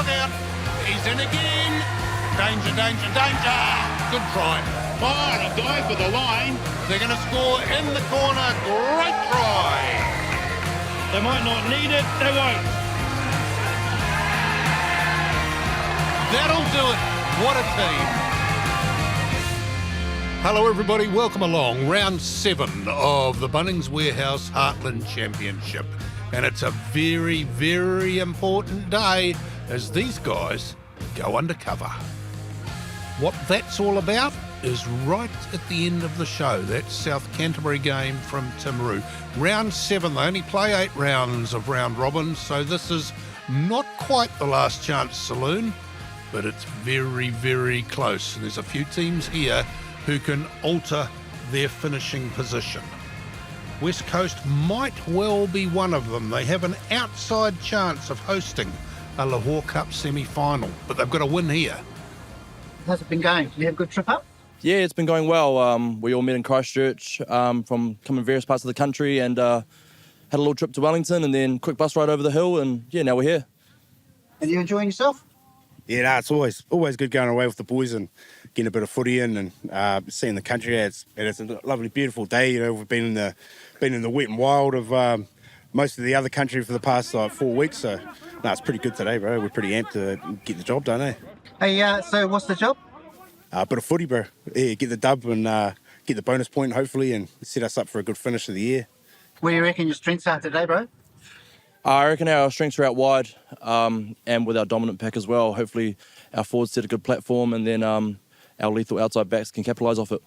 look out. He's in again. Danger, danger, danger. Good try. Oh, and a dive for the line. They're going to score in the corner. Great try. They might not need it. They won't. That'll do it. What a team. Hello everybody, welcome along. Round 7 of the Bunnings Warehouse Heartland Championship. And it's a very, very important day as these guys go undercover. What that's all about is right at the end of the show. That's South Canterbury game from Timaru. Round 7, they only play 8 rounds of round robin, so this is not quite the last chance saloon, but it's very, very close. And there's a few teams here who can alter their finishing position. West Coast might well be one of them. They have an outside chance of hosting a Lahore Cup semi-final, but they've got to win here. How's it been going? Did you have a good trip up? Yeah, it's been going well. We all met in Christchurch from coming various parts of the country and had a little trip to Wellington and then quick bus ride over the hill and yeah, now we're here. And you enjoying yourself? Yeah, no, it's always good going away with the boys and getting a bit of footy in and seeing the country. It's a lovely, beautiful day. You know, we've been in the wet and wild of most of the other country for the past 4 weeks. So, no, it's pretty good today, bro. We're pretty amped to get the job done, eh? Hey, so what's the job? A bit of footy, bro. Yeah, get the dub and get the bonus point, hopefully, and set us up for a good finish of the year. Where do you reckon your strengths are today, bro? I reckon our strengths are out wide and with our dominant pack as well. Hopefully our forwards set a good platform and then our lethal outside backs can capitalise off it.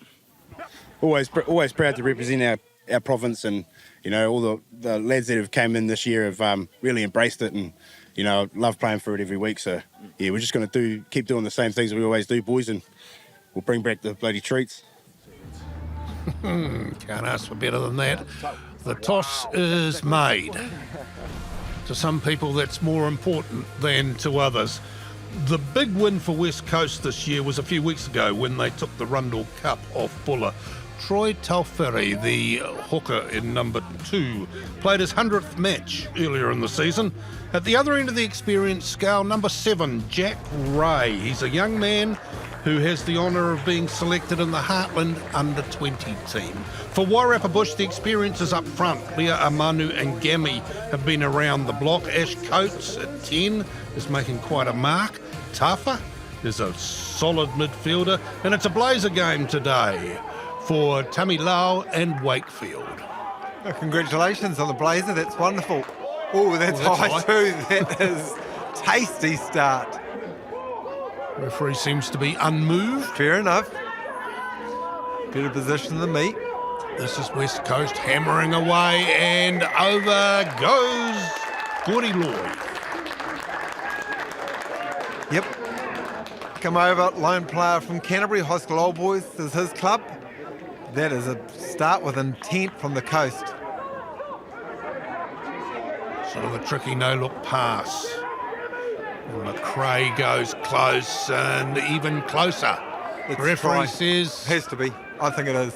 Always proud to represent our province, and you know all the lads that have came in this year have really embraced it, and you know love playing for it every week. So yeah, we're just going to keep doing the same things that we always do, boys, and we'll bring back the bloody treats. Can't ask for better than that. The toss is made. To some people that's more important than to others. The big win for West Coast this year was a few weeks ago when they took the Rundle Cup off Buller. Troy Tauferi, the hooker in number 2, played his 100th match earlier in the season. At the other end of the experience scale, number 7, Jack Ray. He's a young man who has the honour of being selected in the Heartland under-20 team. For Wairarapa Bush, the experience is up front. Leah Amanu and Gami have been around the block. Ash Coates at 10 is making quite a mark. Tafa is a solid midfielder, and it's a blazer game today for Tamilau and Wakefield. Oh, congratulations on the blazer, that's wonderful. Oh, that's high too. That is tasty start. Referee seems to be unmoved. Fair enough. Better position than me. This is West Coast hammering away, and over goes Gordy Lloyd. Yep. Come over, lone player from Canterbury, High School Old Boys, is his club. That is a start with intent from the coast. Sort of a tricky no-look pass. And McRae goes close and even closer. It's Referee says... Has to be. I think it is.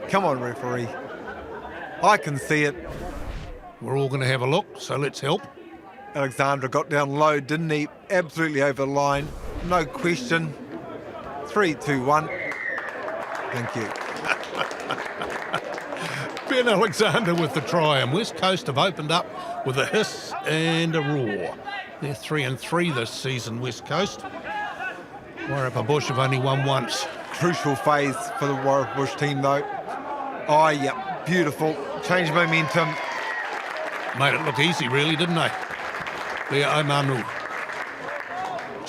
Come on, referee. I can see it. We're all going to have a look, so let's help. Alexandra got down low, didn't he? Absolutely over the line. No question. 3, 2, 1. Thank you. Ben Alexander with the try, and West Coast have opened up with a hiss and a roar. They're 3-3 this season, West Coast. Wairarapa Bush have only won once. Crucial phase for the Wairarapa Bush team, though. Oh, yeah, beautiful. Change momentum. Made it look easy, really, didn't they? Leah Omanu.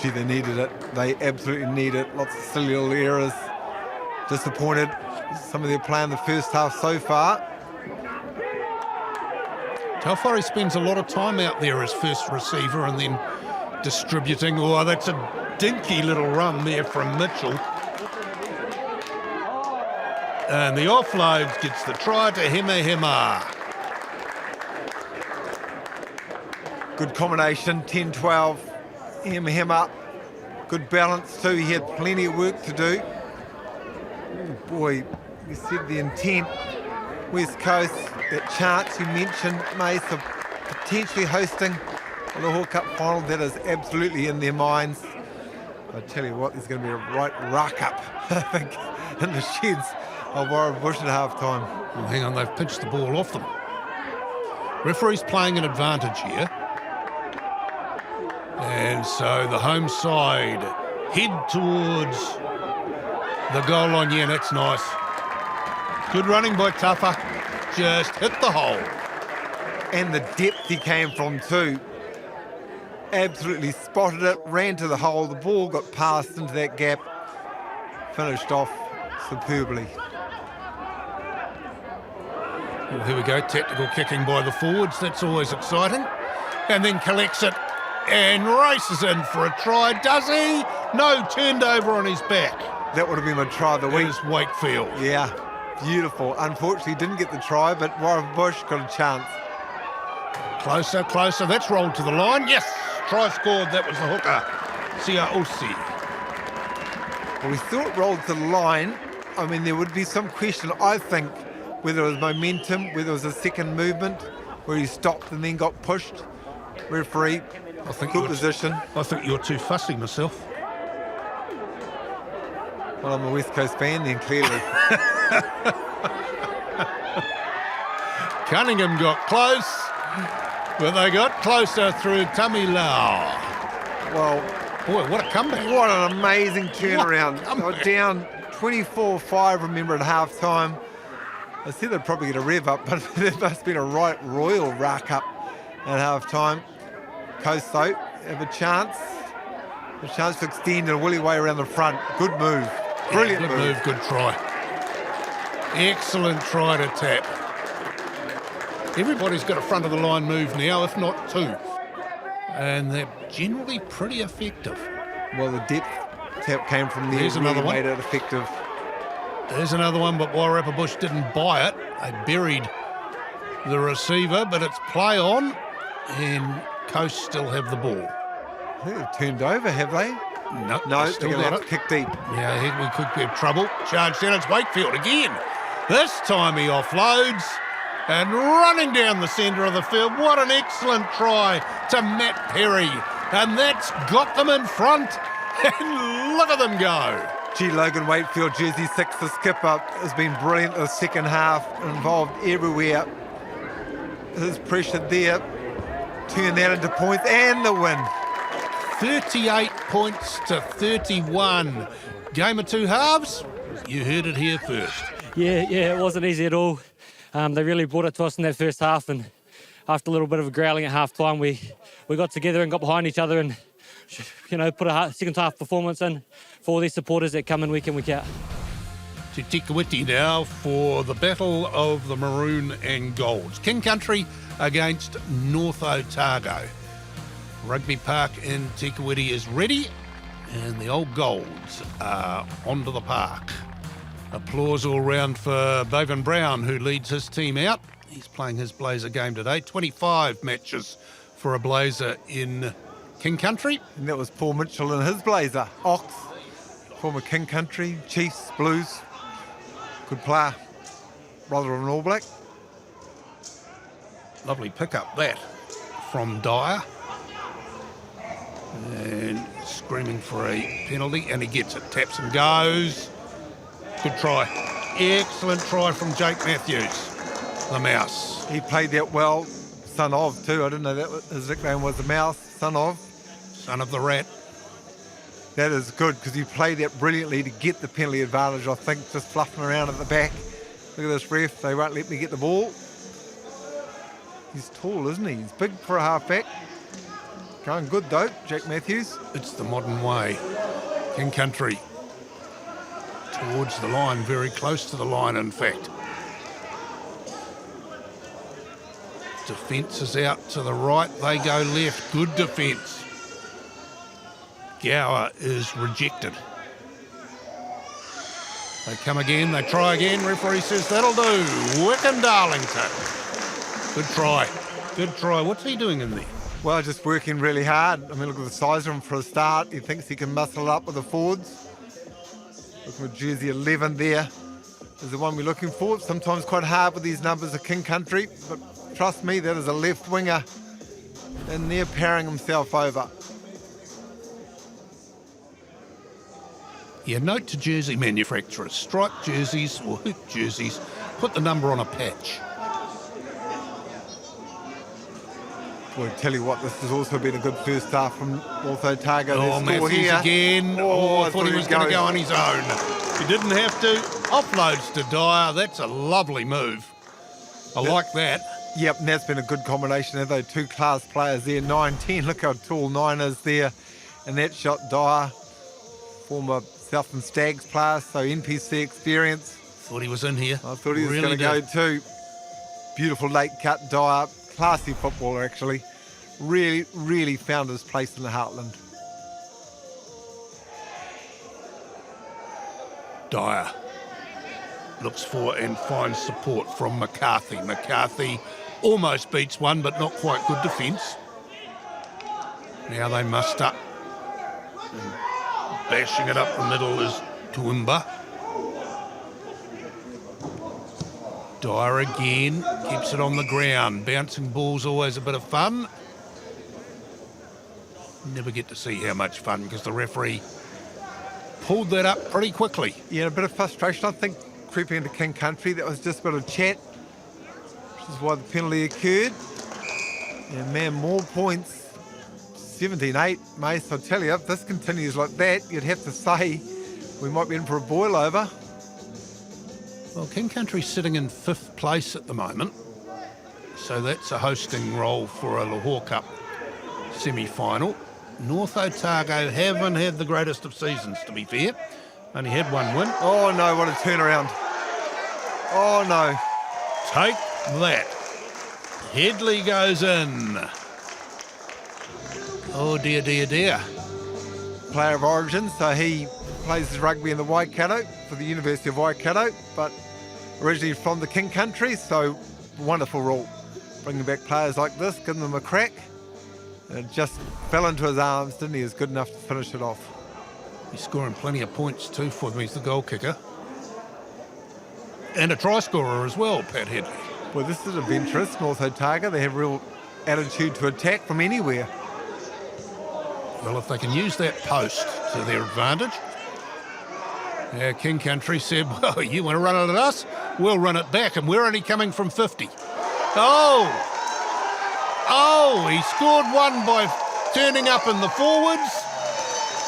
Gee, they needed it. They absolutely need it. Lots of silly little errors. Disappointed. Some of their play in the first half so far. Tauferi spends a lot of time out there as first receiver and then distributing. Oh, that's a dinky little run there from Mitchell. And the offload gets the try to Hema. Good combination, 10-12. Hema. Good balance too. He had plenty of work to do. Oh boy, you said the intent. West Coast, that chance you mentioned, Mace, of potentially hosting the Hawke Cup final, that is absolutely in their minds. I tell you what, there's going to be a right ruck up, I think, in the sheds of Warren Bush at half time. Well, hang on, they've pitched the ball off them. Referee's playing an advantage here. And so the home side head towards the goal line. Yeah, that's nice. Good running by Tuffer. Just hit the hole. And the depth he came from too. Absolutely spotted it, ran to the hole, the ball got passed into that gap, finished off superbly. Well, here we go, tactical kicking by the forwards, that's always exciting. And then collects it and races in for a try, does he? No, turned over on his back. That would have been my try of the week. There's Wakefield. Yeah, beautiful. Unfortunately, didn't get the try, but Warren Bush got a chance. Closer, closer, that's rolled to the line, yes! Try scored, that was the hooker. Siaosi. Well, we thought rolled to the line. I mean, there would be some question, I think, whether it was momentum, whether it was a second movement, where he stopped and then got pushed. Referee, I think good position. I think you're too fussy myself. Well, I'm a West Coast fan then, clearly. Cunningham got close, but they got closer through Tamilau. Well, boy, what a comeback. What an amazing turnaround. What a They were comeback. down 24-5, remember, at half-time. I said they'd probably get a rev up, but there must have been a right royal rack up at half-time. Coast, though, have a chance to extend and Willie way around the front. Good move. Brilliant good move, good try. Excellent try to tap. Everybody's got a front of the line move now, if not two. And they're generally pretty effective. Well, the depth tap came from there. There's really another one. made it effective. There's another one, but Wairarapa Bush didn't buy it. They buried the receiver, but it's play on, and Coast still have the ball. I think they've turned over, have they? No, No, still they're going to got have it. to kick deep. Yeah, I think we could have trouble. Charge down, it's Wakefield again. This time he offloads and running down the centre of the field. What an excellent try to Matt Perry. And that's got them in front. And look at them go. Gee, Logan Wakefield, jersey 6, the skipper, has been brilliant in the second half, involved everywhere. His pressure there, turn that into points and the win. 38 points to 31. Game of two halves. You heard it here first. Yeah, it wasn't easy at all. They really brought it to us in that first half, and after a little bit of a growling at half-time, we got together and got behind each other and, put a second half performance in for all these supporters that come in week out. To Tikawiti now for the Battle of the Maroon and Golds. King Country against North Otago. Rugby Park in Tikawiti is ready, and the old Golds are onto the park. Applause all round for Bevan Brown, who leads his team out. He's playing his Blazer game today. 25 matches for a Blazer in King Country. And that was Paul Mitchell in his blazer. Ox, former King Country, Chiefs, Blues. Good player. Brother of an All Black. Lovely pickup that from Dyer. And screaming for a penalty, and he gets it. Taps and goes. Good try. Excellent try from Jake Matthews, the Mouse. He played that well. Son of, too. I didn't know that his nickname was the Mouse. Son of. Son of the Rat. That is good, because he played that brilliantly to get the penalty advantage, I think, just fluffing around at the back. Look at this ref. They won't let me get the ball. He's tall, isn't he? He's big for a halfback. Going good, though, Jake Matthews. It's the modern way. King Country towards the line, very close to the line, in fact. Defence is out to the right. They go left. Good defence. Gower is rejected. They come again. They try again. Referee says that'll do. Wickham Darlington. Good try. Good try. What's he doing in there? Well, just working really hard. I mean, look at the size of him for a start. He thinks he can muscle it up with the forwards. Looking at jersey 11 there is the one we're looking for. Sometimes quite hard with these numbers of King Country, but trust me, that is a left winger and they're powering himself over. Yeah, note to jersey manufacturers, striped jerseys or hoop jerseys, put the number on a patch. Boy, tell you what, this has also been a good first half from North Otago. Oh, Their score Matthews here. again. I thought he was going to go on his own. He didn't have to. Offloads to Dyer. That's a lovely move. I like that. Yep, and that's been a good combination of those two class players there. 9-10, look how tall 9 is there. And that shot Dyer, former Southern Stags player, so NPC experience. Thought he was in here. I thought he was Really going to go too. Beautiful late cut Dyer. Classy footballer, actually. Really, really found his place in the Heartland. Dyer looks for and finds support from McCarthy. McCarthy almost beats one, but not quite good defence. Now they muster. And bashing it up the middle is Toowoomba. Dyer again, keeps it on the ground. Bouncing ball's always a bit of fun. Never get to see how much fun because the referee pulled that up pretty quickly. Yeah, a bit of frustration, I think, creeping into King Country. That was just a bit of chat, which is why the penalty occurred. And man, more points. 17-8, Mace. I tell you, if this continues like that, you'd have to say we might be in for a boil over. Well, King Country's sitting in 5th place at the moment, so that's a hosting role for a Lahore Cup semi-final. North Otago haven't had the greatest of seasons, to be fair. Only had one win. Oh no, what a turnaround. Oh no. Take that. Headley goes in. Oh dear, dear, dear. Player of origin, so he plays his rugby in the Waikato for the University of Waikato, but originally from the King Country, so wonderful rule. Bringing back players like this, giving them a crack. And it just fell into his arms, didn't he? He was good enough to finish it off. He's scoring plenty of points too for them. He's the goal kicker. And a try scorer as well, Pat Headley. Well, this is adventurous, North Otago. They have real attitude to attack from anywhere. Well, if they can use that post to their advantage. King Country said, well, you want to run it at us? We'll run it back, and we're only coming from 50. Oh, he scored one by turning up in the forwards.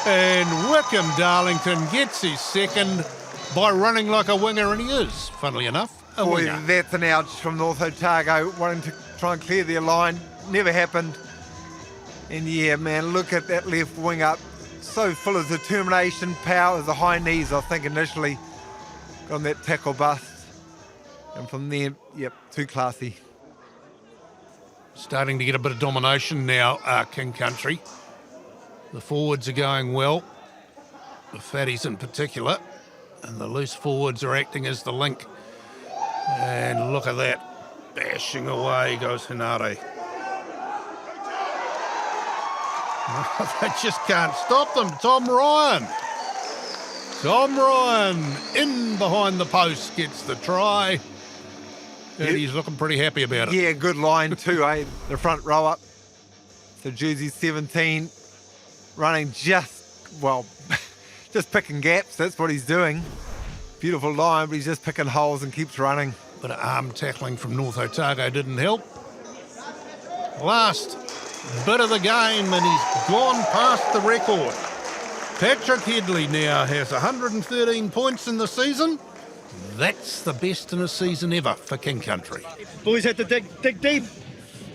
And Wickham Darlington gets his second by running like a winger, and he is, funnily enough, a Boy, winger. that's an ouch from North Otago, wanting to try and clear their line. Never happened. And yeah, man, look at that left wing up. So full of determination, power, the high knees, I think, initially. Got on that tackle bust. And from there, yep, too classy. Starting to get a bit of domination now, King Country. The forwards are going well, the fatties in particular, and the loose forwards are acting as the link. And look at that, bashing away goes Hinare. They just can't stop them. Tom Ryan in behind the post gets the try. And he's looking pretty happy about it. Yeah, good line too, eh? The front row up. So jersey 17, running just picking gaps. That's what he's doing. Beautiful line, but he's just picking holes and keeps running. But arm tackling from North Otago didn't help. Last bit of the game, and he's gone past the record. Patrick Headley now has 113 points in the season. That's the best in a season ever for King Country. Boys had to dig deep.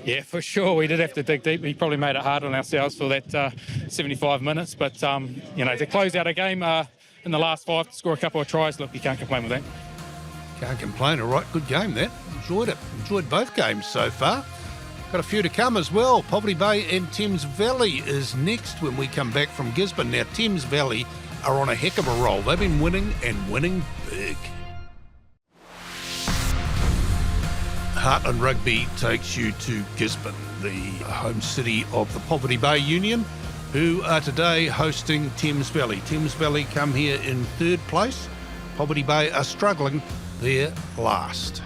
Yeah, for sure. We did have to dig deep. We probably made it hard on ourselves for that 75 minutes. But, to close out a game in the last 5, to score a couple of tries, look, you can't complain with that. Can't complain, all right. Good game, that. Enjoyed it. Enjoyed both games so far. Got a few to come as well. Poverty Bay and Thames Valley is next when we come back from Gisborne. Now, Thames Valley are on a heck of a roll. They've been winning and winning big. Heartland Rugby takes you to Gisborne, the home city of the Poverty Bay Union, who are today hosting Thames Valley. Thames Valley come here in 3rd place. Poverty Bay are struggling. They're last.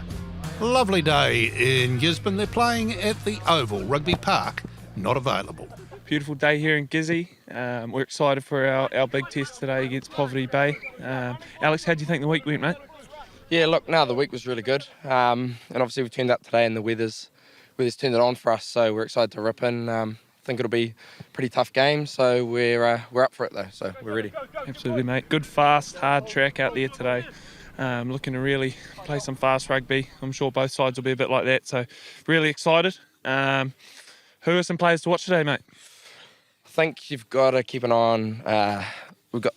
Lovely day in Gisborne. They're playing at the Oval, Rugby Park, not available. Beautiful day here in Gizzy. We're excited for our big test today against Poverty Bay. Alex, how do you think the week went, mate? Yeah, look, no, the week was really good. And obviously we turned up today and the weather's turned it on for us, so we're excited to rip in. I think it'll be a pretty tough game, so we're up for it though, so we're ready. Absolutely, mate. Good, fast, hard track out there today. Looking to really play some fast rugby. I'm sure both sides will be a bit like that, so really excited. Who are some players to watch today, mate? I think you've got to keep an eye on, we've got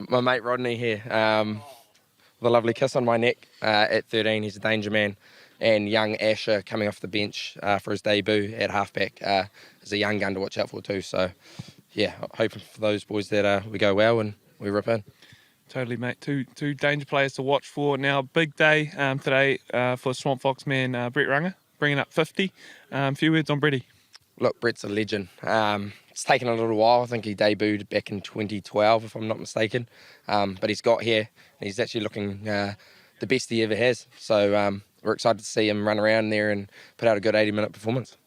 my mate Rodney here, with a lovely kiss on my neck at 13. He's a danger man. And young Asher coming off the bench for his debut at halfback is a young gun to watch out for too. So, yeah, hoping for those boys that we go well and we rip in. Totally, mate. Two danger players to watch for. Now, big day today for Swamp Fox man Brett Runga, bringing up 50. A few words on Bretty. Look, Brett's a legend. It's taken a little while. I think he debuted back in 2012, if I'm not mistaken. But he's got here and he's actually looking the best he ever has. So we're excited to see him run around there and put out a good 80-minute performance.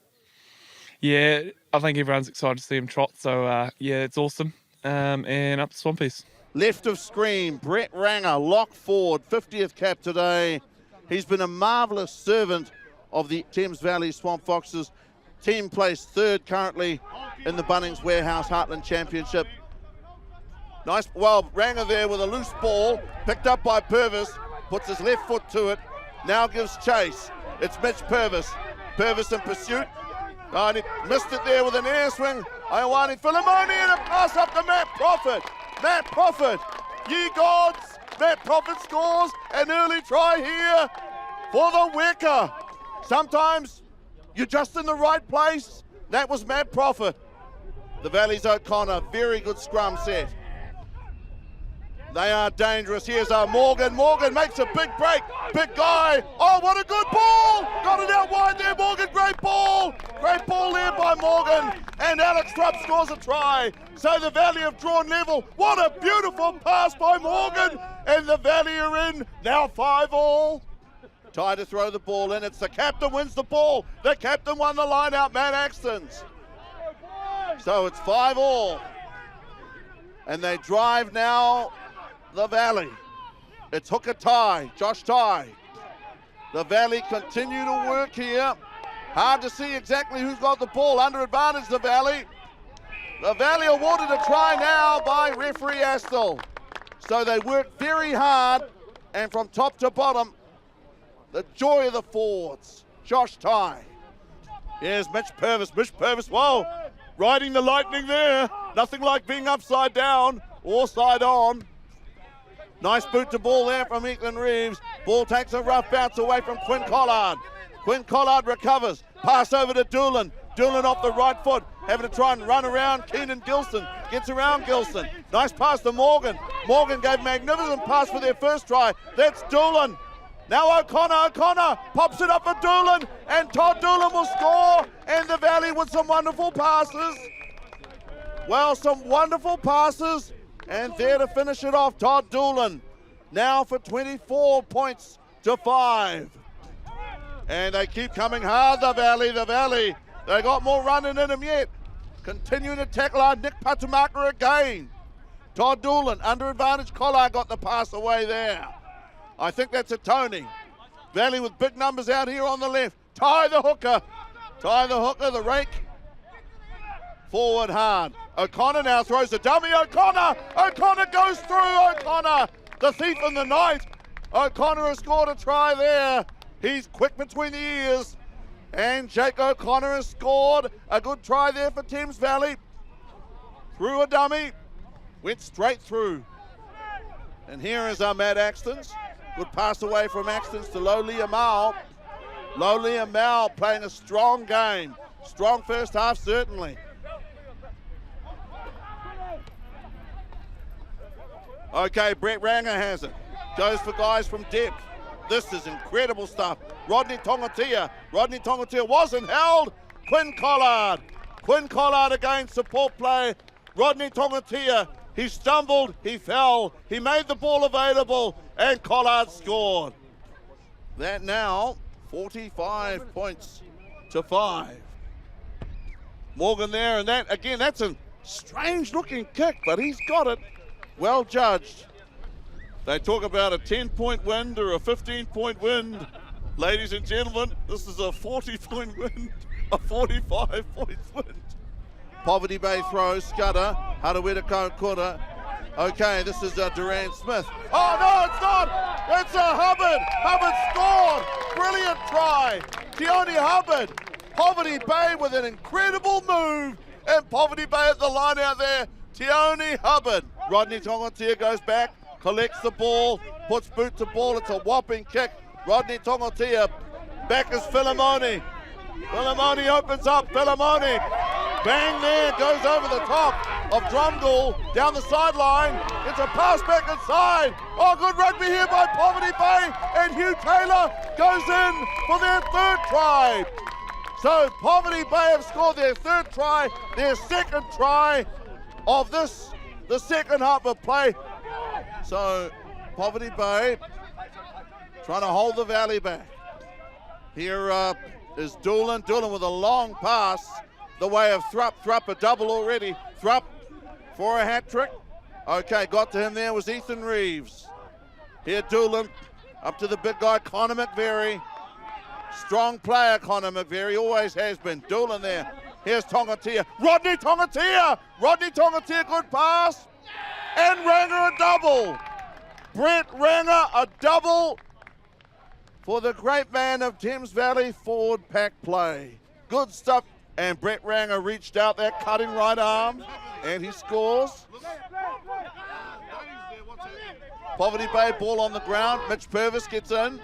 Yeah, I think everyone's excited to see him trot. So, yeah, it's awesome. And up to Swampies. Left of screen, Brett Ranger, lock forward, 50th cap today. He's been a marvellous servant of the Thames Valley Swamp Foxes. Team placed third currently in the Bunnings Warehouse Heartland Championship. Nice, well, Ranger there with a loose ball, picked up by Purvis, puts his left foot to it, now gives chase. It's Mitch Purvis. Purvis in pursuit. Oh, and he missed it there with an air swing. Iowani Philemoni and a pass up to Matt Prophet. Matt Prophet, ye gods, Matt Prophet scores an early try here for the Weka. Sometimes you're just in the right place. That was Matt Prophet. The Valley's O'Connor, very good scrum set. They are dangerous. Here's Morgan. Morgan makes a big break. Big guy. Oh, what a good ball. Got it out wide there, Morgan. Great ball. Great ball there by Morgan. And Alex Trupp scores a try. So the Valley have drawn level. What a beautiful pass by Morgan. And the Valley are in. Now 5-all. Try to throw the ball in. It's the captain wins the ball. The captain won the line out, Matt Axtons. So it's 5-all. And they drive now the Valley. It's Hooker Ty, Josh Ty. The Valley continue to work here. Hard to see exactly who's got the ball. Under advantage, the Valley. The Valley awarded a try now by referee Astle. So they work very hard, and from top to bottom, the joy of the forwards. Josh Ty. Here's Mitch Purvis. Mitch Purvis, whoa, riding the lightning there. Nothing like being upside down or side on. Nice boot to ball there from Eklund Reeves. Ball takes a rough bounce away from Quinn Collard. Quinn Collard recovers. Pass over to Doolan. Doolan off the right foot. Having to try and run around Keenan Gilson. Gets around Gilson. Nice pass to Morgan. Morgan gave magnificent pass for their first try. That's Doolan. Now O'Connor pops it up for Doolan. And Todd Doolan will score. And the Valley with some wonderful passes. Well, some wonderful passes. And there to finish it off, Todd Doolan. Now for 24 points to 5. And they keep coming hard, the Valley. They got more running in them yet. Continuing to tackle on Nick Patamaka again. Todd Doolan, under advantage. Collard got the pass away there. I think that's a Tony. Valley with big numbers out here on the left. Tie the hooker, the rake. Forward hard. O'Connor now throws the dummy. O'Connor goes through. O'Connor, the thief in the night. O'Connor has scored a try there. He's quick between the ears. And Jake O'Connor has scored a good try there for Thames Valley. Through a dummy. Went straight through. And here is our Matt Axtons. Good pass away from Axtons to Lowly Amal. Lowly Amal playing a strong game. Strong first half, certainly. Okay, Brett Ranger has it. Goes for guys from depth. This is incredible stuff. Rodney Tongatia wasn't held. Quinn Collard again, support play. Rodney Tongatia, he stumbled, he fell, he made the ball available, and Collard scored. That now, 45 points to 5. Morgan there, and that, again, that's a strange-looking kick, but he's got it. Well judged. They talk about a 10-point wind or a 15-point wind. Ladies and gentlemen, this is a 40-point wind, a 45-point wind. Poverty Bay throws, Scudder, Horowhenua Kona. Okay, this is Durand Smith. Oh, no, it's not! It's a Hubbard! Hubbard scored! Brilliant try! Tioni Hubbard! Poverty Bay with an incredible move, and Poverty Bay at the line out there. Tioni Hubbard. Rodney Tongatea goes back, collects the ball, puts boot to ball. It's a whopping kick. Rodney Tongatea. Back is Philemoni. Philemoni opens up. Philemoni. Bang there, goes over the top of Drumgoole, down the sideline. It's a pass back inside. Oh, good rugby here by Poverty Bay, and Hugh Taylor goes in for their third try. So Poverty Bay have scored their third try, their second try of this, the second half of play. So Poverty Bay trying to hold the Valley back. Here is Doolan. Doolan with a long pass the way of Thrupp. Thrupp a double already. Thrupp for a hat trick. Okay, got to him there was Ethan Reeves. Here Doolan up to the big guy Connor McVeary. Strong player Connor McVeary, always has been. Doolan there. Here's Tongatea. Rodney Tongatea! Rodney Tongatea, good pass. And Ranger a double. Brett Ranger a double for the great man of Thames Valley forward pack play. Good stuff. And Brett Ranger reached out there, cutting right arm, and he scores. Poverty Bay ball on the ground. Mitch Purvis gets in.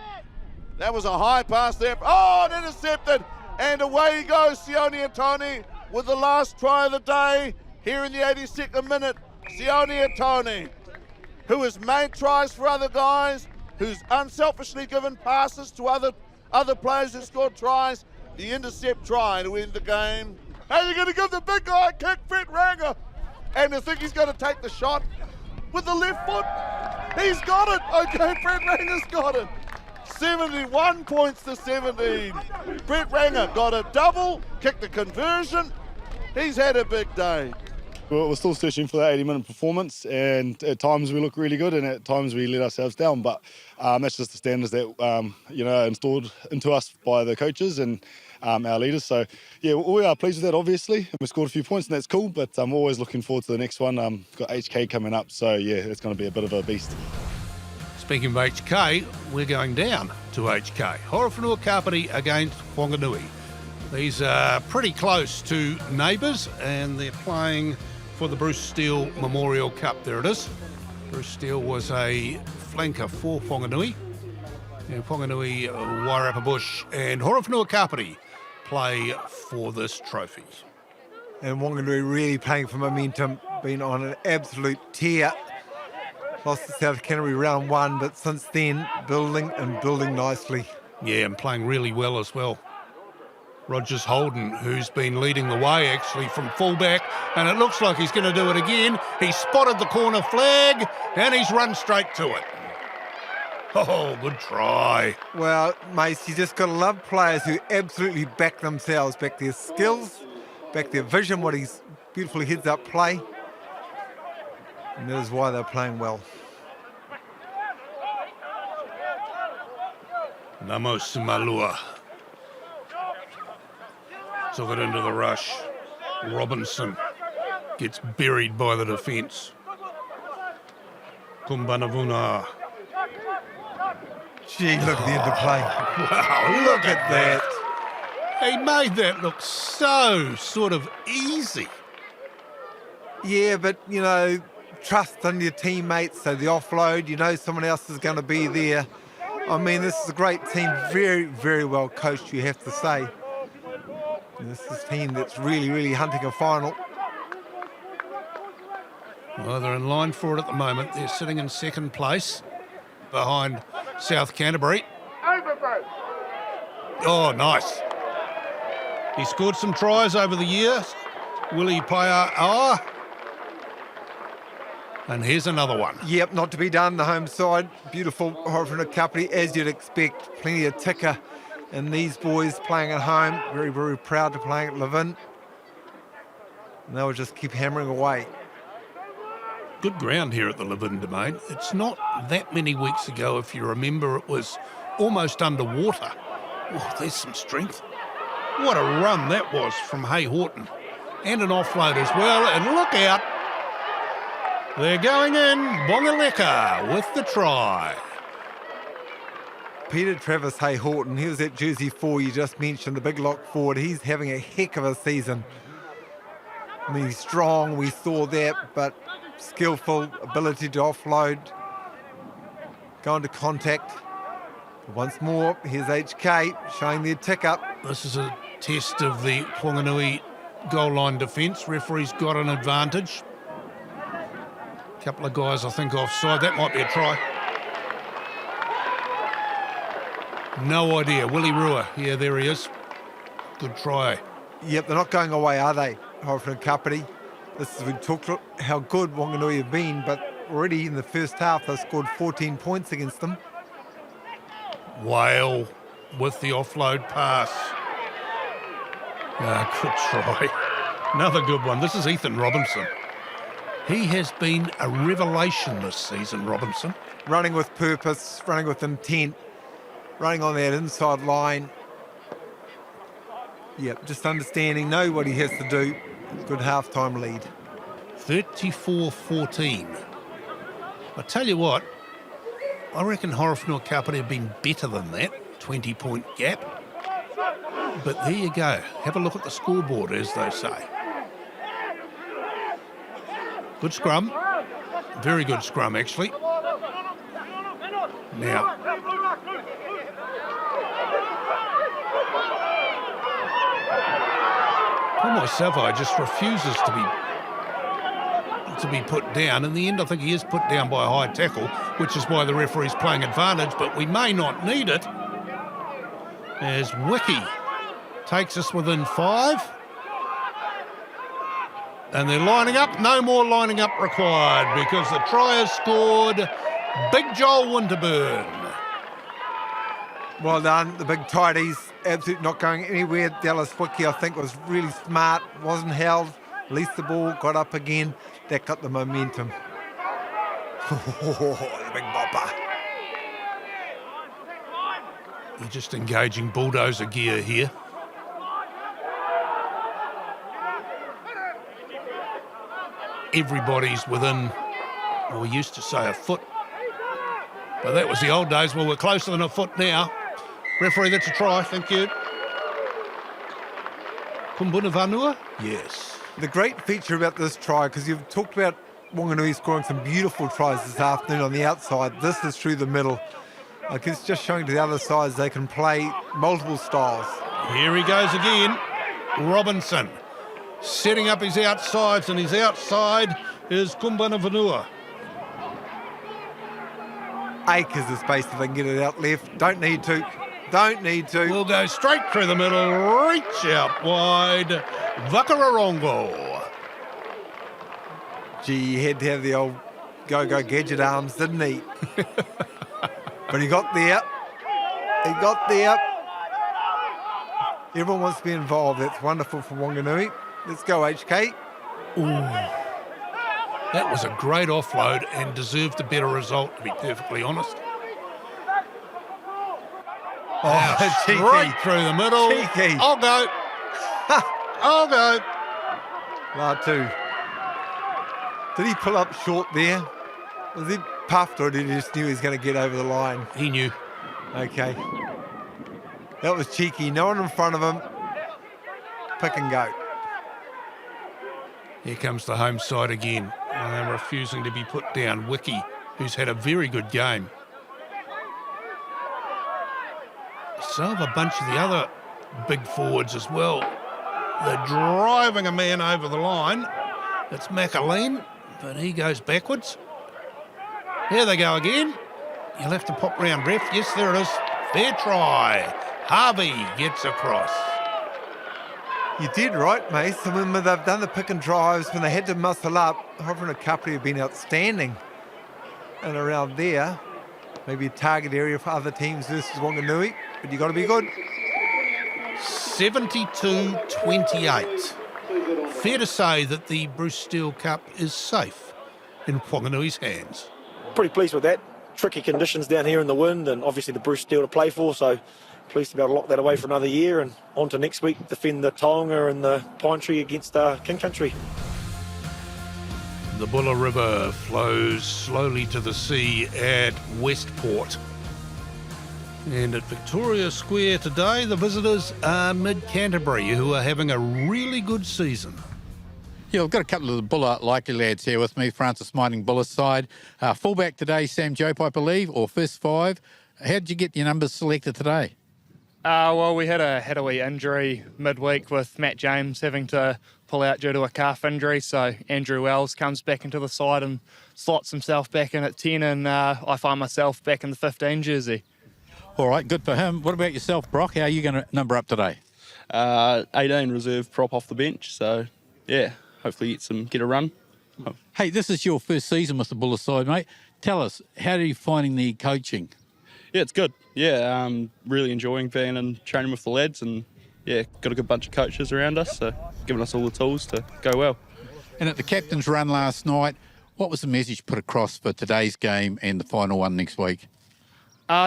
That was a high pass there. Oh, and intercepted. And away he goes, Sione Atoni, with the last try of the day here in the 82nd minute. Sione Atoni, who has made tries for other guys, who's unselfishly given passes to other players who scored tries. The intercept try to end the game. How are you going to give the big guy a kick, Brett Ranger? And I think he's going to take the shot with the left foot. He's got it. Okay, Brett Ranger's got it. 71 points to 17. Brett Ranger got a double, kicked the conversion. He's had a big day. We're still searching for that 80-minute performance, and at times we look really good and at times we let ourselves down, but that's just the standards that installed into us by the coaches and our leaders. So yeah, we are pleased with that, obviously. We scored a few points and that's cool, but I'm always looking forward to the next one. Got HK coming up, so yeah, it's going to be a bit of a beast. Speaking of HK, we're going down to HK. Horowhenua Kapiti against Whanganui. These are pretty close to neighbours, and they're playing for the Bruce Steele Memorial Cup. There it is. Bruce Steele was a flanker for Whanganui. And Whanganui, Wairarapa Bush and Horowhenua Kapiti play for this trophy. And Wanganui really playing for momentum, been on an absolute tear. Lost to South Canterbury round one, but since then, building nicely. Yeah, and playing really well as well. Rogers Holden, who's been leading the way actually from fullback, and it looks like he's going to do it again. He's spotted the corner flag, and he's run straight to it. Oh, good try. Well, Mace, you just got to love players who absolutely back themselves, back their skills, back their vision, what he's beautifully heads up play. And that is why they're playing well. Namos Malua took it into the rush. Robinson gets buried by the defence. Kumbanavuna. Gee, look at the interplay. Wow, look at that. He made that look so sort of easy. Yeah, but, you know, trust in your teammates, so the offload, you know someone else is going to be there. I mean, this is a great team, very, very well coached, you have to say. And this is a team that's really, really hunting a final. Well, they're in line for it at the moment. They're sitting in second place behind South Canterbury. Oh, nice. He scored some tries over the years. Willie Paia'a. And here's another one. Yep, not to be done. The home side, beautiful Horowhenua Kapiti, as you'd expect. Plenty of ticker. And these boys playing at home, very, very proud to playing at Levin. And they'll just keep hammering away. Good ground here at the Levin Domain. It's not that many weeks ago, if you remember, it was almost underwater. Oh, there's some strength. What a run that was from Hay Horton. And an offload as well, and look out. They're going in, Bongaleka with the try. Peter Travis Hay Horton, he was at Jersey 4, you just mentioned, the big lock forward. He's having a heck of a season. I mean, he's strong, we saw that, but skillful, ability to offload, go into contact. Once more, here's HK showing their tick up. This is a test of the Whanganui goal line defence. Referee's got an advantage. A couple of guys, I think, offside. That might be a try. No idea. Willie Rua. Yeah, there he is. Good try. Yep, they're not going away, are they? Horowhenua and Kapiti. This is, we talked about how good Wanganui have been, but already in the first half they scored 14 points against them. Whale with the offload pass. Good try. Another good one. This is Ethan Robinson. He has been a revelation this season, Robinson. Running with purpose, running with intent, running on that inside line. Yep, just understanding, know what he has to do. Good half-time lead. 34-14. I tell you what, I reckon Horowhenua Kapiti have been better than that, 20-point gap. But there you go. Have a look at the scoreboard, as they say. Good scrum. Very good scrum, actually. Now, for myself, I just refuses to be put down. In the end, I think he is put down by a high tackle, which is why the referee's playing advantage, but we may not need it. As Wiki takes us within 5. And they're lining up. No more lining up required because the try is scored. Big Joel Winterburn. Well done, the big tidies. Absolutely not going anywhere. Dallas Wiki, I think, was really smart. Wasn't held. Released the ball, got up again. That got the momentum. The big bopper. You're just engaging bulldozer gear here. Everybody's within, well, we used to say a foot, but that was the old days. Well, we're closer than a foot now. Referee, that's a try, thank you. Whanganui? Yes. The great feature about this try, because you've talked about Wanganui scoring some beautiful tries this afternoon on the outside. This is through the middle. Like, it's just showing to the other sides they can play multiple styles. Here he goes again. Robinson setting up his outsides, and his outside is Horowhenua. Acres of space if they can get it out left. Don't need to. Don't need to. We'll go straight through the middle, reach out wide. Vakararongo. Gee, he had to have the old go-go gadget arms, didn't he? But he got there. He got there. Everyone wants to be involved. That's wonderful for Wanganui. Let's go, HK. Ooh. That was a great offload and deserved a better result, to be perfectly honest. Oh, cheeky. Right through the middle. Cheeky. I'll go. I'll go. Latu. Did he pull up short there? Was he puffed, or did he just knew he was going to get over the line? He knew. Okay. That was cheeky. No one in front of him. Pick and go. Here comes the home side again. And refusing to be put down. Wiki, who's had a very good game. So have a bunch of the other big forwards as well. They're driving a man over the line. It's McAleen, but he goes backwards. Here they go again. You'll have to pop round, ref. Yes, there it is. Fair try. Harvey gets across. You did right, Mace. I mean, when they've done the pick and drives, when they had to muscle up, Horowhenua and Kapiti have been outstanding. And around there, maybe a target area for other teams versus Wanganui, but you've got to be good. 72-28. fair to say that the Bruce Steele Cup is safe in Whanganui's hands. Pretty pleased with that. Tricky conditions down here in the wind, and obviously the Bruce Steele to play for, so pleased to be able to lock that away for another year, and on to next week, defend the Taonga and the Pine Tree against King Country. The Buller River flows slowly to the sea at Westport. And at Victoria Square today, the visitors are Mid Canterbury, who are having a really good season. Yeah, I've got a couple of the Buller likely lads here with me, Francis Mining Buller's side. Fullback today, Sam Jope, I believe, or first five. How did you get your numbers selected today? Well, we had a wee injury midweek with Matt James having to pull out due to a calf injury, so Andrew Wells comes back into the side and slots himself back in at 10, and I find myself back in the 15 jersey. All right, good for him. What about yourself, Brock? How are you going to number up today? 18 reserve prop off the bench, so yeah, hopefully get a run. Hey, this is your first season with the Buller side, mate. Tell us, how are you finding the coaching? Yeah, it's good. Yeah, really enjoying being and training with the lads, and yeah, got a good bunch of coaches around us, so giving us all the tools to go well. And at the captain's run last night, what was the message put across for today's game and the final one next week?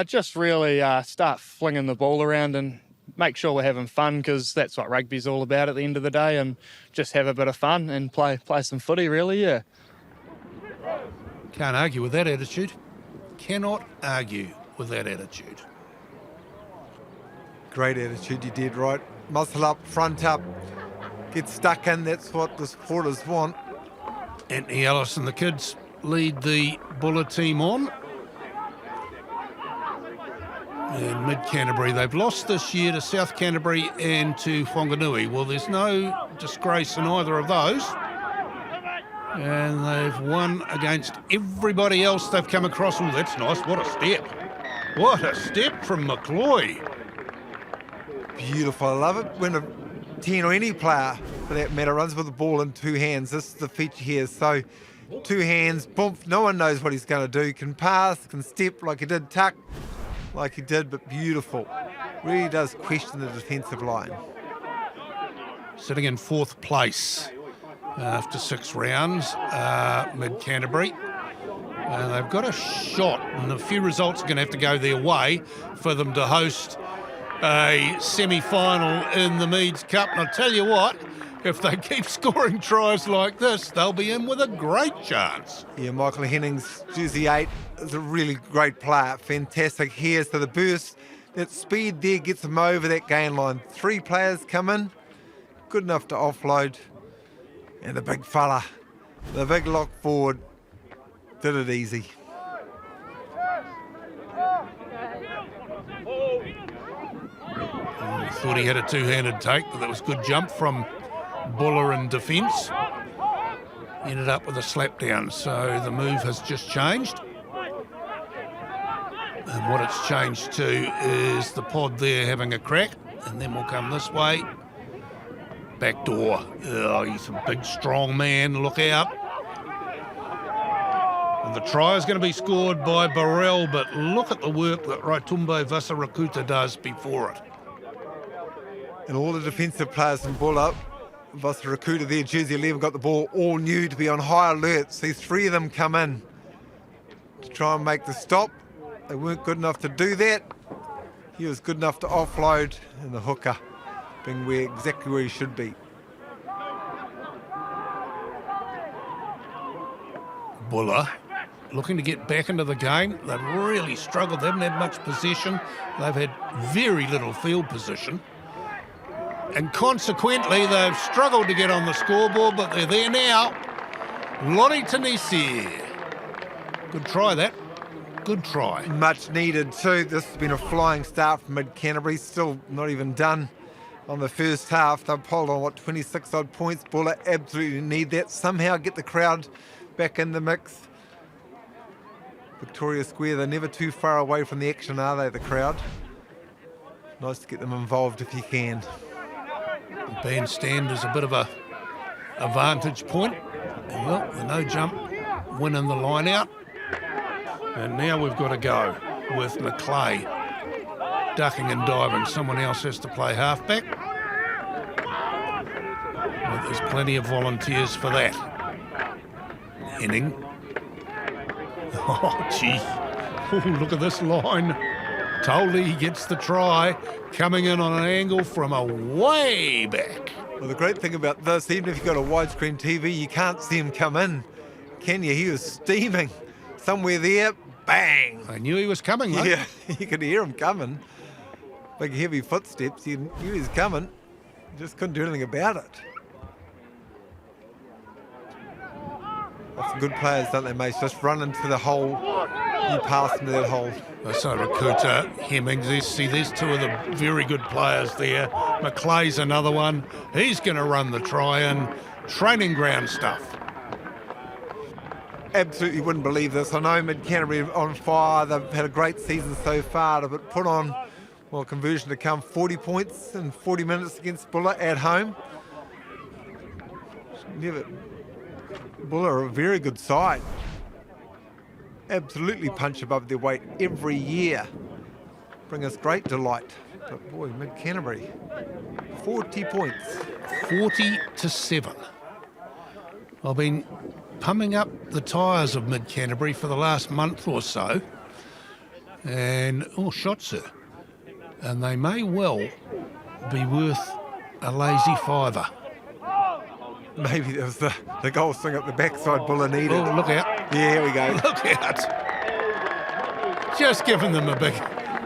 Just really start flinging the ball around and make sure we're having fun, because that's what rugby's all about at the end of the day, and just have a bit of fun and play some footy, really, yeah. Can't argue with that attitude. Cannot argue with that attitude. Great attitude, you did right. Muscle up, front up, get stuck in, that's what the supporters want. Anthony Ellis and the kids lead the Buller team on. And Mid Canterbury, they've lost this year to South Canterbury and to Whanganui. Well, there's no disgrace in either of those. And they've won against everybody else they've come across. Oh, that's nice. What a step. What a step from McCloy. Beautiful, I love it when a 10 or any player for that matter runs with the ball in two hands. This is the feature here. So two hands, boom, no one knows what he's going to do. Can pass, can step like he did, tuck like he did, but beautiful. Really does question the defensive line. Sitting in fourth place after 6 rounds, Mid Canterbury. They've got a shot, and a few results are going to have to go their way for them to host a semi-final in the Meads Cup. And I'll tell you what, if they keep scoring tries like this, they'll be in with a great chance. Yeah, Michael Hennings, jersey 8, is a really great player. Fantastic here. So the burst, that speed there gets them over that gain line. 3 players come in, good enough to offload. And the big fella, the big lock forward, did it easy. Thought he had a two-handed take, but that was good jump from Buller in defence. Ended up with a slap down, so the move has just changed. And what it's changed to is the pod there having a crack, and then we'll come this way. Back door. Oh, he's a big, strong man. Look out. And the try is going to be scored by Burrell, but look at the work that Raitumbe Vasarakuta does before it. And all the defensive players from Buller, Vasarakuta there, jersey 11, got the ball all new to be on high alert. See 3 of them come in to try and make the stop. They weren't good enough to do that. He was good enough to offload, and the hooker being exactly where he should be. Buller looking to get back into the game. They've really struggled. They haven't had much possession. They've had very little field position. And consequently, they've struggled to get on the scoreboard, but they're there now. Lonnie Tanisi. Good try, that. Good try. Much needed too. This has been a flying start from Mid Canterbury. Still not even done on the first half. They've polled on, 26 odd points. Buller absolutely need that. Somehow get the crowd back in the mix. Victoria Square, they're never too far away from the action, are they, the crowd? Nice to get them involved if you can. The bandstand is a bit of a vantage point. Well, the no jump winning the line out. And now we've got to go with McClay ducking and diving. Someone else has to play halfback. Well, there's Plenty of volunteers for that. Henning. Oh, gee. Oh, look at this line. Toldie gets the try, coming in on an angle from a way back. Well, the great thing about this, even if you've got a widescreen TV, you can't see him come in, can you? He was steaming. Somewhere there, bang. I knew he was coming, though. Yeah, you could hear him coming. Big heavy footsteps, you knew he was coming. Just couldn't do anything about it. Lots of good players, don't they, mate? Just run into the hole, you pass into that hole. So Rakuta, Hemmings, there's two of the very good players there. McClay's another one. He's going to run the try in. Training ground stuff. Absolutely wouldn't believe this. I know Mid Canterbury are on fire. They've had a great season so far, but put on, well, conversion to come, 40 points in 40 minutes against Buller at home. Buller are a very good side. Absolutely punch above their weight every year. Bring us great delight. But boy, Mid Canterbury, 40 points. 40-7. I've been pumping up the tyres of Mid Canterbury for the last month or so. And, shots her. And they may well be worth a lazy fiver. Maybe there was the goal swing up the backside Buller needed. Oh, look out. Yeah, here we go. Look out. Just giving them a big...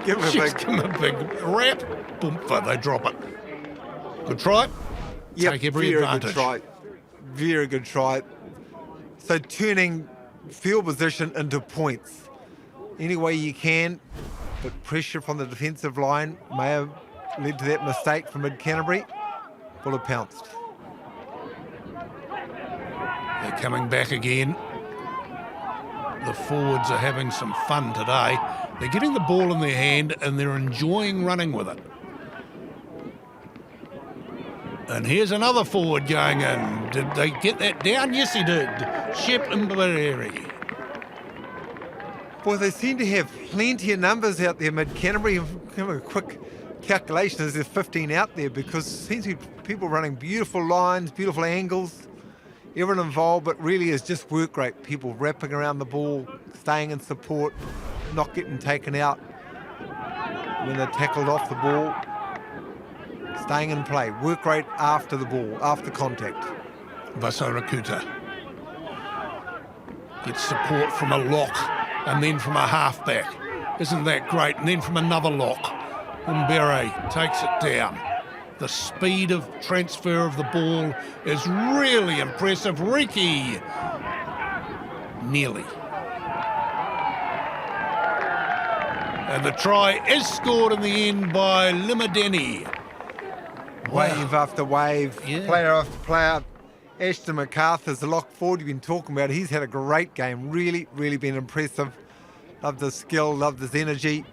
Give them a big rap. Boomfa, they drop it. Good try. Yep, take every advantage. Good try. Very good try. So turning field position into points. Any way you can, but pressure from the defensive line may have led to that mistake from Mid Canterbury. Buller pounced. They're coming back again. The forwards are having some fun today. They're getting the ball in their hand and they're enjoying running with it. And here's another forward going in. Did they get that down? Yes, he did. Shep Mbareri. Boy, they seem to have plenty of numbers out there, Mid Canterbury. Give a quick calculation, is there 15 out there? Because it seems to be people running beautiful lines, beautiful angles. Everyone involved, but really is just work rate. People wrapping around the ball, staying in support, not getting taken out when they're tackled off the ball. Staying in play. Work rate after the ball, after contact. Vaso Rakuta gets support from a lock and then from a halfback. Isn't that great? And then from another lock. Mbere takes it down. The speed of transfer of the ball is really impressive. Riki, nearly. And the try is scored in the end by Limadeni. Wave after wave, Yeah. player after player. Ashton MacArthur's the lock forward you've been talking about. He's had a great game, really, really been impressive. Loved his skill, loved his energy.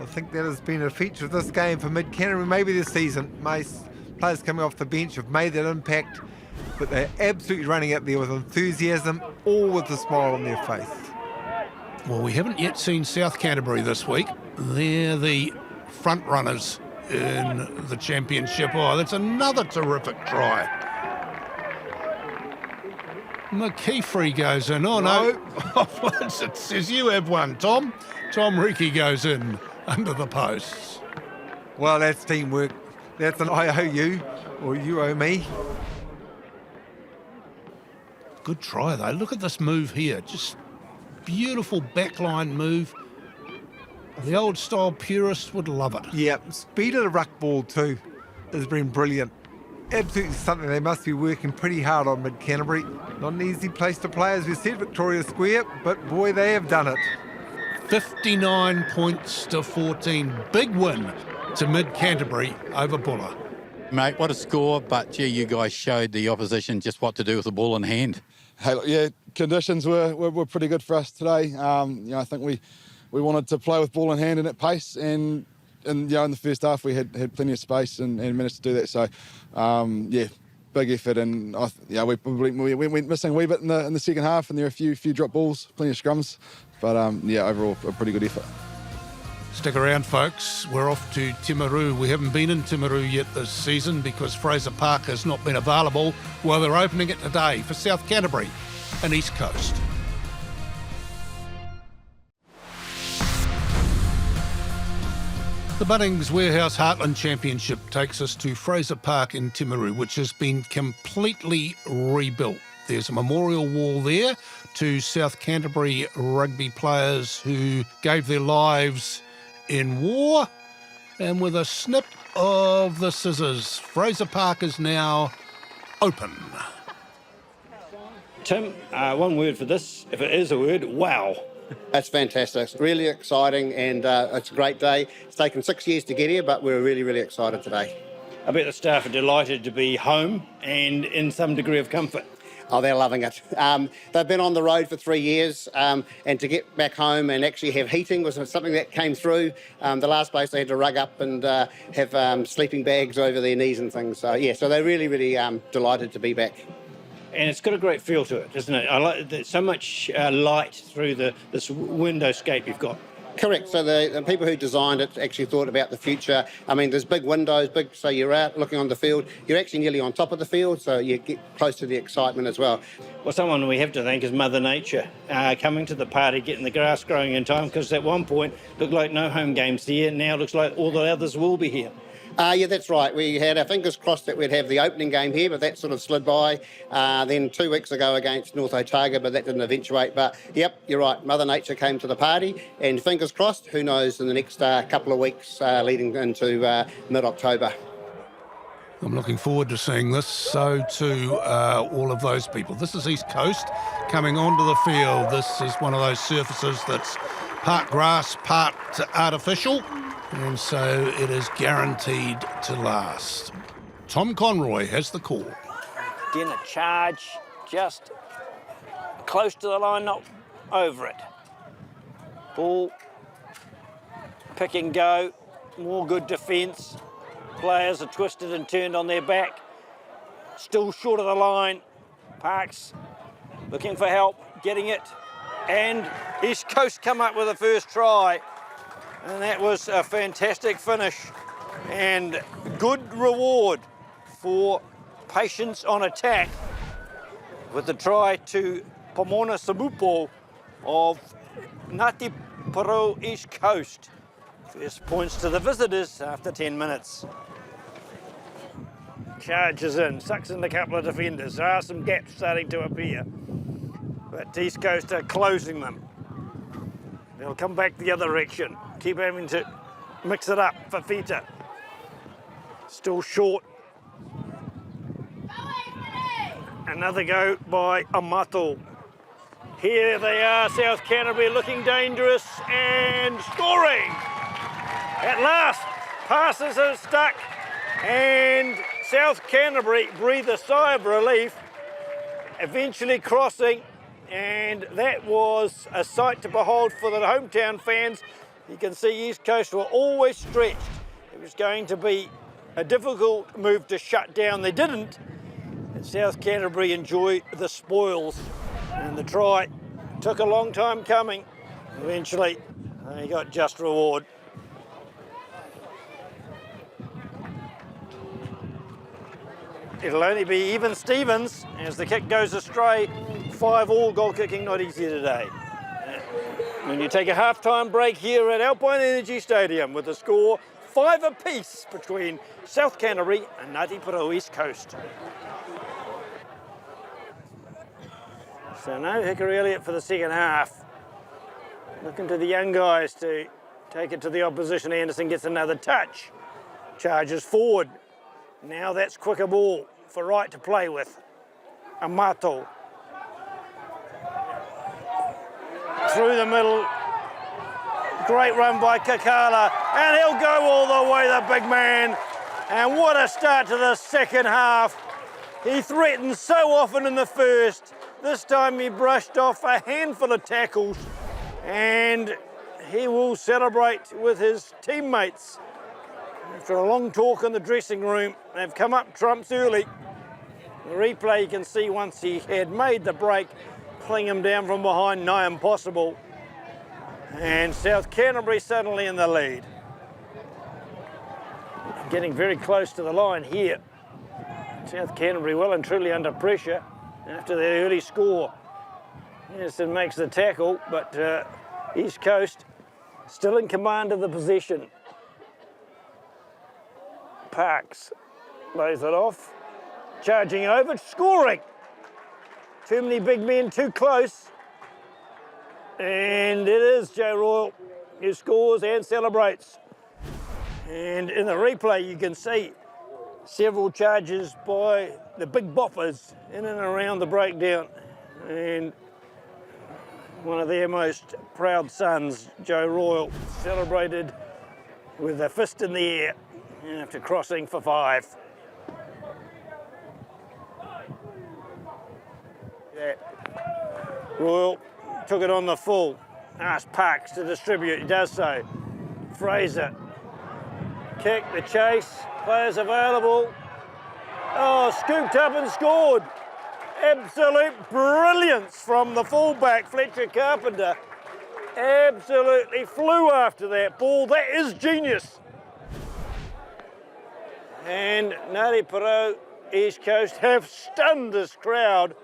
I think that has been a feature of this game for Mid Canterbury, maybe this season. Most players coming off the bench have made that impact, but they're absolutely running out there with enthusiasm, all with a smile on their face. Well, we haven't yet seen South Canterbury this week. They're the front runners in the championship. Oh, that's another terrific try. McKeefrey goes in. Oh, no. It says you have one, Tom. Tom Riki goes in under the posts. Well, that's teamwork. That's an I owe you, or you owe me. Good try, though. Look at this move here. Just beautiful backline move. The old style purists would love it. Yeah, speed of the ruck ball too has been brilliant. Absolutely something they must be working pretty hard on, Mid Canterbury. Not an easy place to play, as we said, Victoria Square, but boy, they have done it. 59 points to 14. Big win to Mid Canterbury over Buller. Mate, what a score, but gee, you guys showed the opposition just what to do with the ball in hand. Hey, look, yeah, conditions were pretty good for us today. I think we wanted to play with ball in hand and at pace, and in the first half we had plenty of space and managed to do that. So, big effort, and we went missing a wee bit in the second half, and there were a few drop balls, plenty of scrums, but overall a pretty good effort. Stick around, folks. We're off to Timaru. We haven't been in Timaru yet this season because Fraser Park has not been available. Well, they're opening it today for South Canterbury and East Coast. The Bunnings Warehouse Heartland Championship takes us to Fraser Park in Timaru, which has been completely rebuilt. There's a memorial wall there to South Canterbury rugby players who gave their lives in war. And with a snip of the scissors, Fraser Park is now open. Tim, one word for this, if it is a word, wow. That's fantastic. It's really exciting and it's a great day. It's taken 6 years to get here, but we're really, really excited today. I bet the staff are delighted to be home and in some degree of comfort. Oh, they're loving it. They've been on the road for 3 years and to get back home and actually have heating was something that came through. The last place they had to rug up and have sleeping bags over their knees and things. So, yeah, so they're really, really delighted to be back. And it's got a great feel to it, doesn't it? I like there's so much light through this windowscape you've got. Correct. So the people who designed it actually thought about the future. I mean, there's big windows, so you're out looking on the field. You're actually nearly on top of the field, so you get close to the excitement as well. Well, someone we have to thank is Mother Nature, coming to the party, getting the grass growing in time, because at one point it looked like no home games here, now it looks like all the others will be here. Yeah, that's right. We had our fingers crossed that we'd have the opening game here, but that sort of slid by. Then 2 weeks ago against North Otago, but that didn't eventuate. But, yep, you're right. Mother Nature came to the party, and fingers crossed, who knows, in the next couple of weeks leading into mid-October. I'm looking forward to seeing this. So too all of those people. This is East Coast coming onto the field. This is one of those surfaces that's part grass, part artificial. And so it is guaranteed to last. Tom Conroy has the call. Again, a charge just close to the line, not over it. Ball, pick and go, more good defence. Players are twisted and turned on their back. Still short of the line. Parks looking for help, getting it. And East Coast come up with the first try. And that was a fantastic finish and good reward for patience on attack with the try to Pomona Sabupo of Ngāti Porou East Coast. First points to the visitors after 10 minutes. Charges in, sucks in a couple of defenders. There are some gaps starting to appear, but East Coast are closing them. They'll come back the other direction. Keep having to mix it up for Fita. Still short. Another go by Amato. Here they are, South Canterbury looking dangerous and scoring. At last, passes are stuck and South Canterbury breathe a sigh of relief, eventually crossing. And that was a sight to behold for the hometown fans. You can see East Coast were always stretched. It was going to be a difficult move to shut down. They didn't. And South Canterbury enjoy the spoils. And the try took a long time coming. Eventually, they got just reward. It'll only be even Stevens as the kick goes astray. 5-all, goal kicking not easy today. When you take a half-time break here at Alpine Energy Stadium with the score 5 apiece between South Canterbury and Ngāti Porou East Coast. So no Hickory Elliott for the second half. Looking to the young guys to take it to the opposition. Anderson gets another touch. Charges forward. Now that's quicker ball for Wright to play with. Amato. Through the middle. Great run by Kakala. And he'll go all the way, the big man. And what a start to the second half. He threatened so often in the first. This time he brushed off a handful of tackles. And he will celebrate with his teammates. After a long talk in the dressing room, they've come up trumps early. The replay you can see once he had made the break, pulling him down from behind, nigh impossible. And South Canterbury suddenly in the lead. Getting very close to the line here. South Canterbury well and truly under pressure after their early score. Anderson makes the tackle, but East Coast still in command of the possession. Parks lays it off, charging over, scoring. Too many big men too close. And it is Joe Royal who scores and celebrates. And in the replay you can see several charges by the big boppers in and around the breakdown. And one of their most proud sons, Joe Royal, celebrated with a fist in the air after crossing for 5. Yeah. Royal took it on the full. Asked Parks to distribute, he does so. Fraser, kick, the chase, players available. Oh, scooped up and scored. Absolute brilliance from the fullback, Fletcher Carpenter. Absolutely flew after that ball. That is genius. And Ngāti Porou, East Coast have stunned this crowd.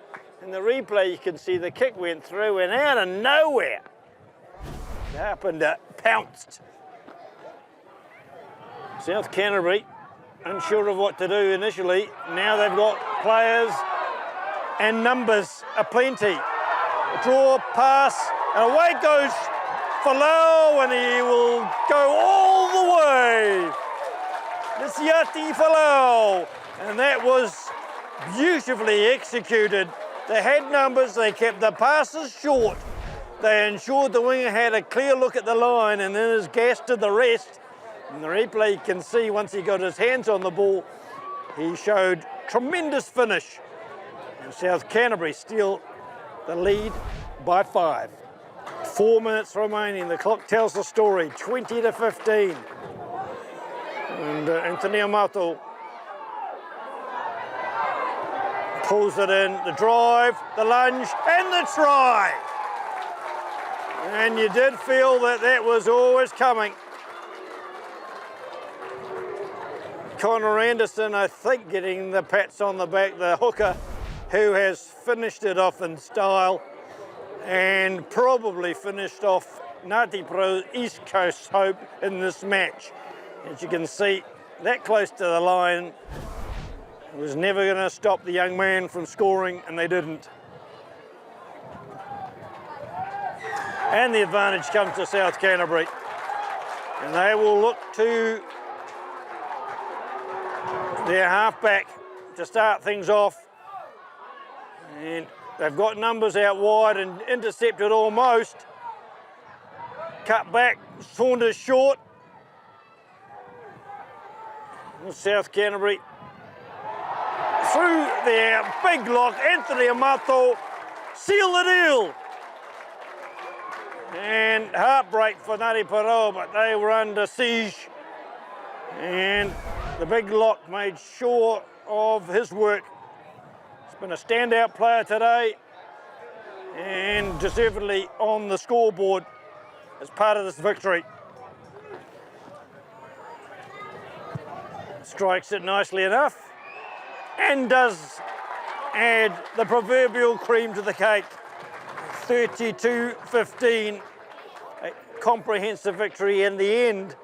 In the replay you can see the kick went through and out of nowhere Carpenter pounced. South Canterbury unsure of what to do initially. Now they've got players and numbers aplenty. A draw, pass, and away goes Falau, and he will go all the way. It's Yati Falau, and that was beautifully executed. They had numbers, they kept the passes short. They ensured the winger had a clear look at the line, and then his gas did the rest. In the replay you can see once he got his hands on the ball, he showed tremendous finish. And South Canterbury steal the lead by 5. 4 minutes remaining, the clock tells the story, 20-15. And Anthony Amato pulls it in, the drive, the lunge, and the try. And you did feel that that was always coming. Connor Anderson, I think, getting the pats on the back, the hooker, who has finished it off in style and probably finished off Ngāti Porou East Coast's hope in this match. As you can see, that close to the line, it was never going to stop the young man from scoring, and they didn't. And the advantage comes to South Canterbury. And they will look to their halfback to start things off. And they've got numbers out wide and intercepted almost. Cut back, Saunders short. South Canterbury through their big lock, Anthony Amato seal the deal. And heartbreak for Ngāti Porou, but they were under siege. And the big lock made sure of his work. He's been a standout player today and deservedly on the scoreboard as part of this victory. Strikes it nicely enough and does add the proverbial cream to the cake. 32-15, a comprehensive victory in the end,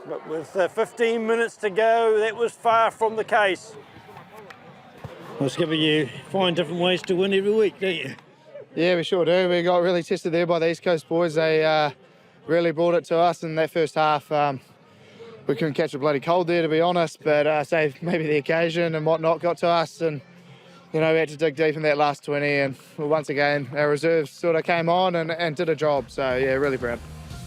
but with 15 minutes to go, that was far from the case. Well, Skipper, you find different ways to win every week, don't you? Yeah, we sure do. We got really tested there by the East Coast boys. They really brought it to us in that first half. We couldn't catch a bloody cold there, to be honest, but say maybe the occasion and whatnot got to us, and you know, we had to dig deep in that last 20, and once again our reserves sort of came on and did a job. So yeah, really proud.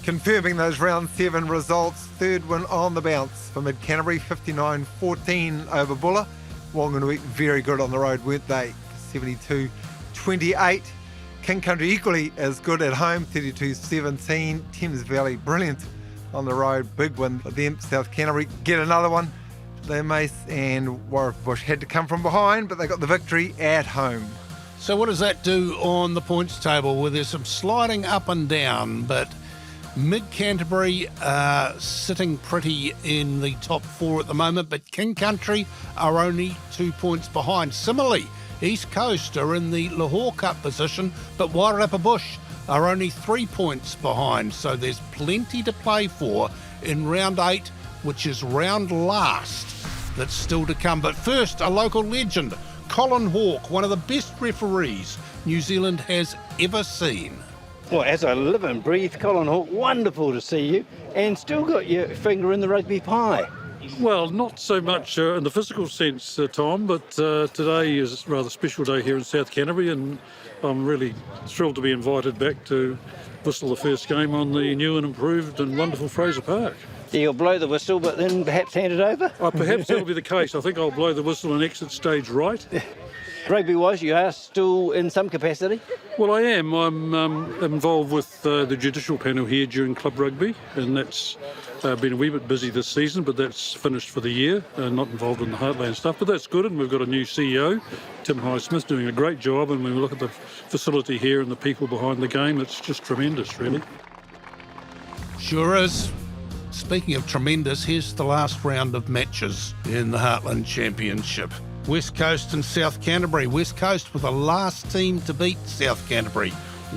Confirming those round 7 results, third win on the bounce for Mid Canterbury, 59-14 over Bulla. Whanganui very good on the road, weren't they? 72-28. King Country equally as good at home, 32-17. Thames Valley brilliant on the road, big win for them. South Canterbury get another one. Their Mace and Wairarapa Bush had to come from behind, but they got the victory at home. So what does that do on the points table? Well, there's some sliding up and down, but Mid Canterbury are sitting pretty in the top 4 at the moment, but King Country are only 2 points behind. Similarly, East Coast are in the Lahore Cup position, but Wairarapa Bush are only 3 points behind, so there's plenty to play for in round 8, which is round last, that's still to come. But first, a local legend, Colin Hawke, one of the best referees New Zealand has ever seen. Well, as I live and breathe, Colin Hawke, wonderful to see you, and still got your finger in the rugby pie. Well, not so much in the physical sense, Tom, but today is a rather special day here in South Canterbury, and I'm really thrilled to be invited back to whistle the first game on the new and improved and wonderful Fraser Park. You'll blow the whistle, but then perhaps hand it over? Perhaps that'll be the case. I think I'll blow the whistle and exit stage right. Rugby-wise, you are still in some capacity? Well, I am. I'm involved with the judicial panel here during club rugby, and that's been a wee bit busy this season, but that's finished for the year. Not involved in the Heartland stuff, but that's good, and we've got a new CEO, Tim Highsmith, doing a great job, and when we look at the facility here and the people behind the game, it's just tremendous, really. Sure is. Speaking of tremendous, here's the last round of matches in the Heartland Championship. West Coast and South Canterbury. West Coast were the last team to beat South Canterbury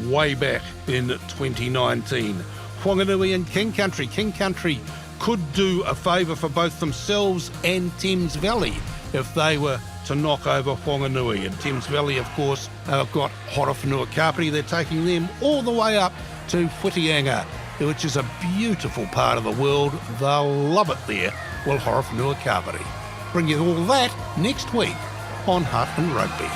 way back in 2019. Whanganui and King Country. King Country could do a favour for both themselves and Thames Valley if they were to knock over Whanganui. And Thames Valley, of course, have got Horowhenua Kapiti. They're taking them all the way up to Whitianga, which is a beautiful part of the world. They'll love it there. Well, Horowhenua Kapiti. Bring you all that next week on Heartland Rugby.